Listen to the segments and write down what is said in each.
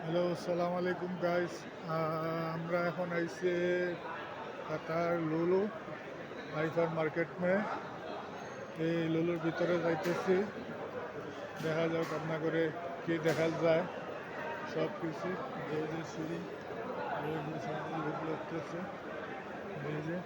Hello अस्सलाम वालेकुम guys. আমরা এখন আইছি কাতার লুলু হাইপার মার্কেট এই লুলুর ভিতরে যাইতেছি। দেখা যাক আপনাদের কি দেখা যায় সব কিছু। এই যে সিঁড়ি, এই যে সামনে লোক লাগতেছে, এই যে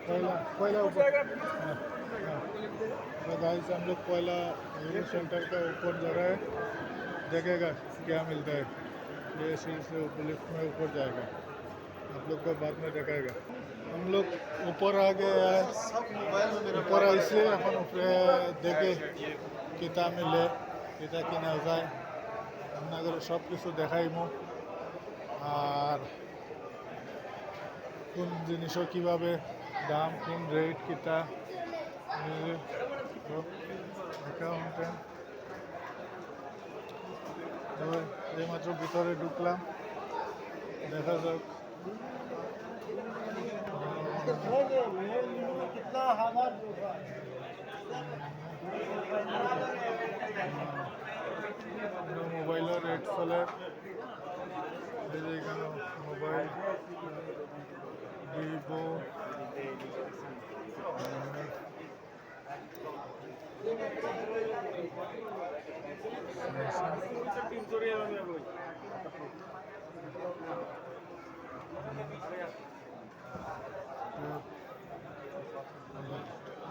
पहला पहला ऊपर। हाँ, हाँ। तो गाइस हम लोग पहला लुलु सेंटर का ऊपर जा रहा है, देखेगा क्या मिलता है। ये सीढ़ी से ऊपर लिफ्ट में ऊपर जाएगा, आप लोग को बाद में दिखाएगा। हम लोग ऊपर आ गए हैं, ऊपर ऐसे अपन ऊपर देखे किता मिले किता किना যায় আপনাদের সব কিছু দেখাইমু আর কোন জিনিসও কিভাবে দাম কোন রেট কিতা অ্যাকাউন্টে। তবে এইমাত্র ভিতরে ঢুকলাম, দেখা যাক। মোবাইলের রেট চলে, এই যে এখানে মোবাইল ভিভো,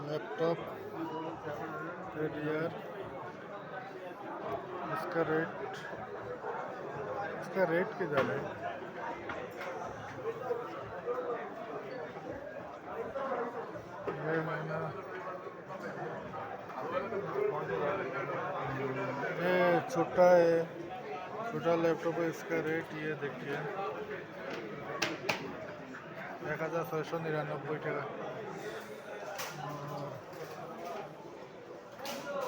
लैपटॉप यार। इसका रेट क्या ज़्यादा है। ये है ना, ये छोटा है, छोटा लैपटॉप है। इसका रेट ये देखिए 1699 টাকা।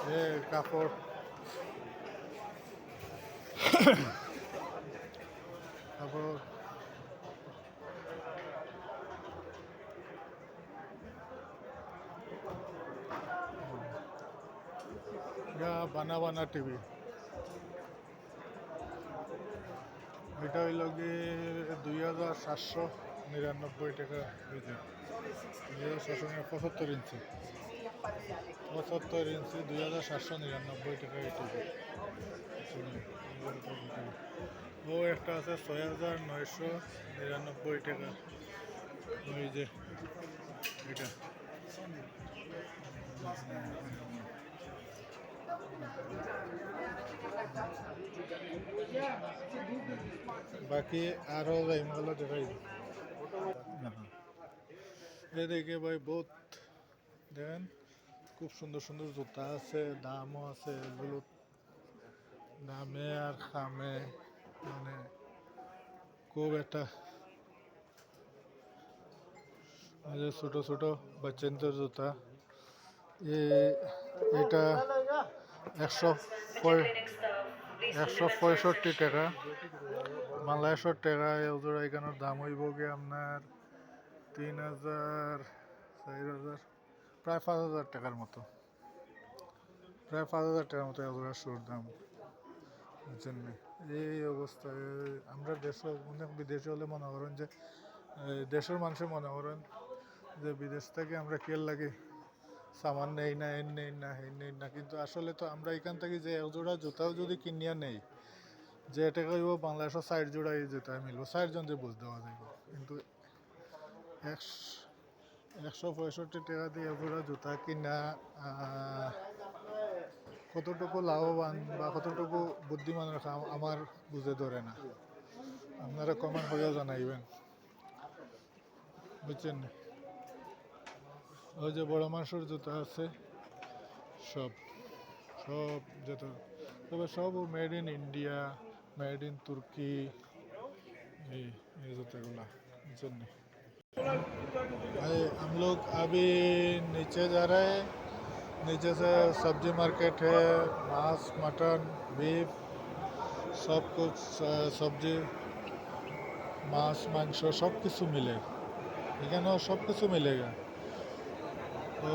ये कापड़ कापड़ বানা বানা টিভি। এটা হইল গিয়ে 2799 টাকা। 2775 ইঞ্চি, 75 ইঞ্চি 2799 টাকা এই টিভি। ও একটা আছে 6999 টাকা। ওই যে এটা বাকি আরও যাইমগুলো দেখাই। এদিকে ভাই বহুত দেখেন, খুব সুন্দর সুন্দর জুতা আছে, দামও আছে। এগুলো দামে আর খামে মানে খুব একটা। ছোট ছোট বাচ্চাদের জুতা, এটা 165 টাকা, বাংলাদেশ টাকা। এজোড়া এখানের দাম হইব গিয়ে আপনার 3000 4000 প্রায় 5000 টাকার মতো, প্রায় 5000 টাকার মতো এজোড়া শুর দাম। বুঝছেন না? এই অবস্থায় আমরা দেশে অনেক বিদেশে হলে মনে করেন যে দেশের মানুষের মনে করেন যে বিদেশ থেকে আমরা কেল লাগে সামান নেই না, এর নেই না, হের নেই না। কিন্তু আসলে তো আমরা এখান থেকে যে একজোড়া জুতাও যদি কিনিয়া নেই, যে টাকা হইব বাংলাদেশের 60 জোড়া এই জুতা মিলব, 60 জন যে বুঝ দেওয়া যাইব। কিন্তু 165 টাকা দিয়ে একজোড়া জুতা কিনা কতটুকু লাভবান বা কতটুকু বুদ্ধিমানের আমার বুঝে ধরে না। আপনারা কমেন্ট করেও জানাইবেন, বুঝছেন না? ওই যে বড় মানুষের জুতা আছে সব সব যত, তবে সব made in India, made in तुर्की, ये जूतेगुला। हम लोग अभी नीचे जा रहे हैं। नीचे से सब्जी मार्केट है, मांस मटन बीफ सब कुछ, सब्जी मांस मांस सब किस मिले এখানেও सब किस मिलेगा। तो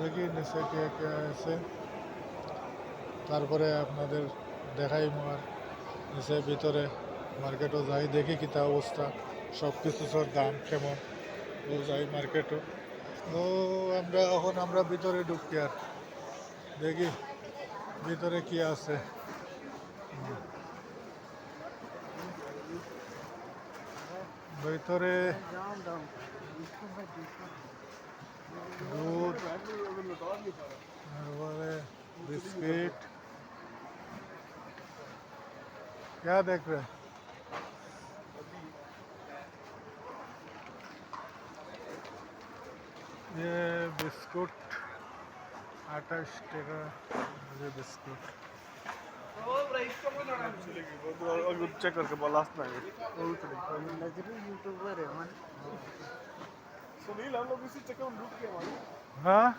দেখি নিচে কে কে আছে, তারপরে আপনাদের দেখাই আর নিচে ভিতরে মার্কেটও যাই দেখি কিতা অবস্থা, সব কিছুর দাম কেমন, ও যাই মার্কেটও। ও আমরা ভিতরে ঢুকি আর দেখি ভিতরে কি আছে। ভিতরে दूध তারপরে बिस्किट। क्या देख रहे हैं? ये बिस्कुट 28 টাকা, ये बिस्कुट चेक करके बोला ना यूट्यूबर है मन सुनील हम लोग इसी चक्कर में रुक गए हमारे हाँ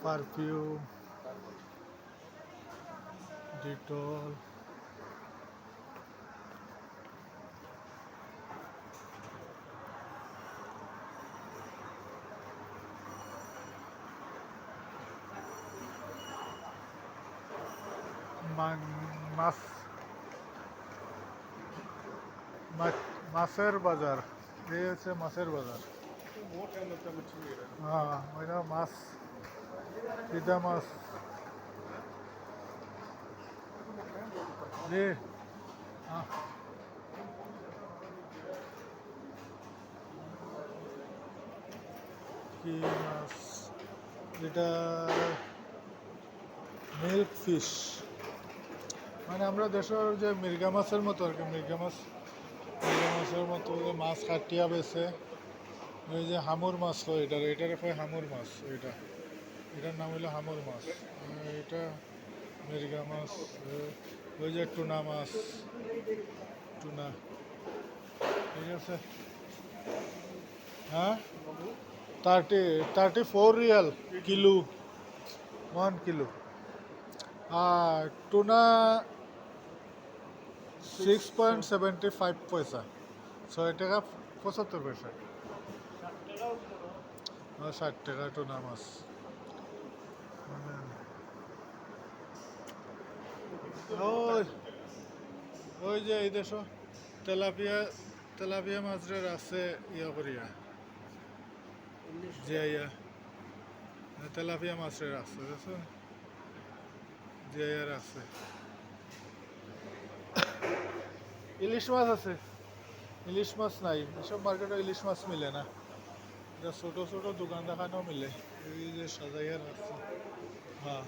परफ्यूम डिटॉल মাছ মাছের বাজার, এই হচ্ছে মাছের বাজার। হ্যাঁ ওইটা মাছ, কিতা মাছ জি। হ্যাঁ কি মাছ এটা? মিল্ক ফিশ, মানে আমরা দেশের যে মির্গা মাছের মতো আর কি, মির্গা মাছের মতো যে মাছ কাটিয়া বেছে, ওই যে হামুর মাছ হয়, এটারে কয় হামুর মাছ। এটার নাম হলো হামুর মাছ। এটা মির্গা মাছ। ওই যে টুনা মাছ, টুনা, ঠিক আছে। হ্যাঁ 34 রিয়াল কিলো, 1 কিলো। আর টুনা 6.75 পয়সা, 6 টাকা 75 পয়সা। 60 টাকা টুনা মাছ। ওই ওই যে এই দেশ তেলাপিয়া মাছের আছে ইয়া করিয়া, যে ইয়া তেলাপিয়া মাছের আছে, বুঝছেন, যে ইয়ার আছে। ইলিশ মাছ আছে, ইলিশ মাছ নাই, এসব মার্কেটে ইলিশ মাছ মিলে না। এটা ছোট ছোট দোকান দেখানো মিলে, এই যে সাজাইয়া রাখছে। हाँ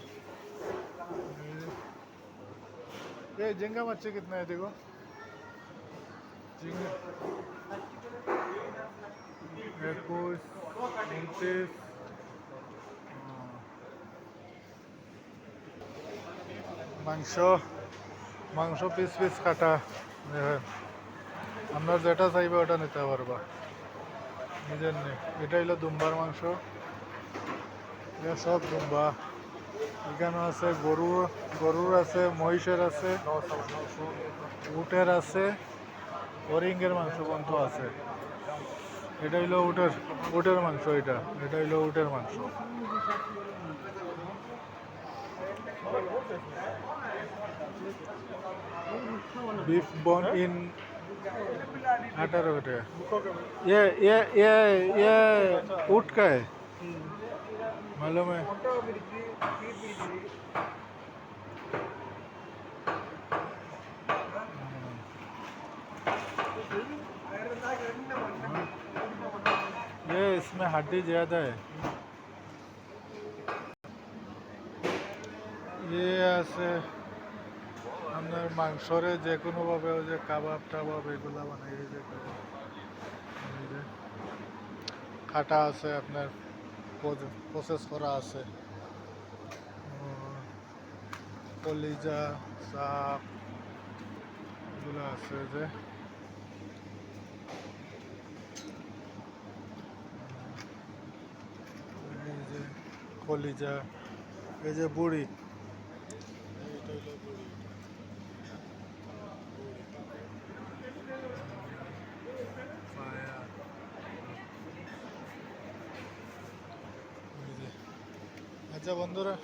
ये झींगा मच्छी कितना है देखो, झींगा 21, 29। মাংস মাংস পিস পিস কাটা, দেখেন আমরা যেটা চাইবে ওটা নিতে পারবা নিজের নেই। এটা হলো দুম্বার মাংস, এটা সব দুম্বা। এখানে আছে গরুর আছে, মহিষের আছে, উটের আছে, হরিঙ্গের মাংস পর্যন্ত আছে। এটা হইলো উটের মাংস, এটা হইলো উটের মাংস। बीफ बोन इन 18 रुपये। ये ऊँट का है, मालूम है। ये इसमें हड्डी ज़्यादा है। ये আছে আপনার মাংসরে যে কোনোভাবে ওই যে কাবাব টাবাব এগুলো বানাই, এই যে কাটা আছে, আপনার প্রসেস করা আছে। কলিজা, চাপ এগুলো আছে, যে এই যে কলিজা, এই যে বুড়ি, আচ্ছা বন্ধুরা,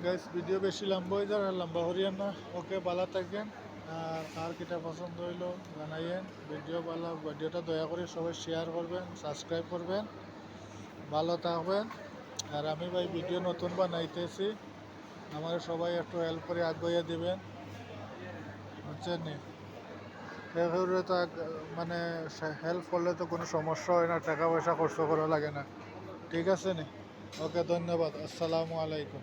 গাইস ভিডিও বেশি লম্বা হয়ে যাবে, লম্বা করিয়েন না। ওকে, ভালো থাকেন। আর কার কিটা পছন্দ হইলো জানাইয়েন। ভিডিওটা দয়া করে সবাই শেয়ার করবেন, সাবস্ক্রাইব করবেন, ভালো থাকবেন। আর আমি ভাই ভিডিও নতুন বানাইতেছি, আমার সবাই একটু হেল্প করে আগাইয়া দিবেন, বুঝছেন নি? এগুলো তো মানে হেল্প করলে তো কোনো সমস্যা হয় না, টাকা পয়সা খরচ করা লাগে না। ঠিক আছে নি? ওকে, ধন্যবাদ। আসসালামু আলাইকুম।